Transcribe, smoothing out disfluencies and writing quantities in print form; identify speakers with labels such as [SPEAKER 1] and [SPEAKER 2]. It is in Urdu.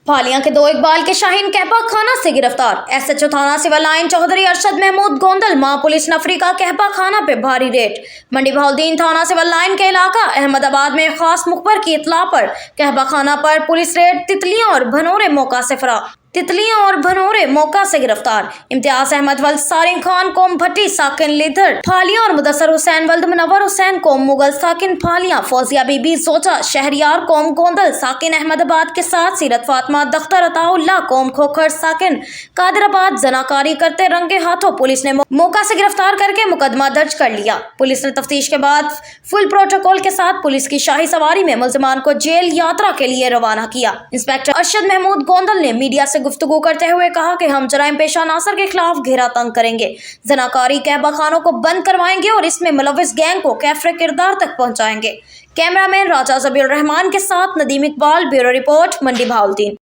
[SPEAKER 1] پھالیاں کے دو اقبال کے شاہین کہپا خانہ سے گرفتار۔ SHO تھانہ سول لائن چودھری ارشد محمود گوندل ماہ پولیس نفری کا کہپا خانہ پہ بھاری ریڈ۔ منڈی بہاؤالدین تھانہ سول لائن کے علاقہ احمد آباد میں خاص مخبر کی اطلاع پر کہپا خانہ پر پولیس ریڈ تتلیاں اور بھنورے موقع سے گرفتار۔ امتیاز احمد ولد سارنگ خان قوم بھٹی ساکن لیدھر پھالیاں اور مدثر حسین ولد منور حسین قوم مغل ساکن پھالیاں، فوزیہ بی بی زوجہ شہریار قوم گوندل ساکن احمد آباد کے ساتھ سیرت فاطمہ دختر عطا اللہ قوم کھوکھر ساکن قادر آباد زناکاری کرتے رنگے ہاتھوں پولیس نے موقع سے گرفتار کر کے مقدمہ درج کر لیا۔ پولیس نے تفتیش کے بعد فل پروٹوکول کے ساتھ پولیس کی شاہی سواری میں ملزمان کو جیل یاترا کے لیے روانہ کیا۔ انسپکٹر ارشد محمود گوندل نے میڈیا سے گفتگو کرتے ہوئے کہا کہ ہم جرائم پیشہ عناصر کے خلاف گھیرا تنگ کریں گے، زناکاری کہپا خانوں کو بند کروائیں گے اور اس میں ملوث گینگ کو کیفر کردار تک پہنچائیں گے۔ کیمرہ مین راجہ زبی الرحمان کے ساتھ ندیم اقبال، بیورو رپورٹ، منڈی بہاؤالدین۔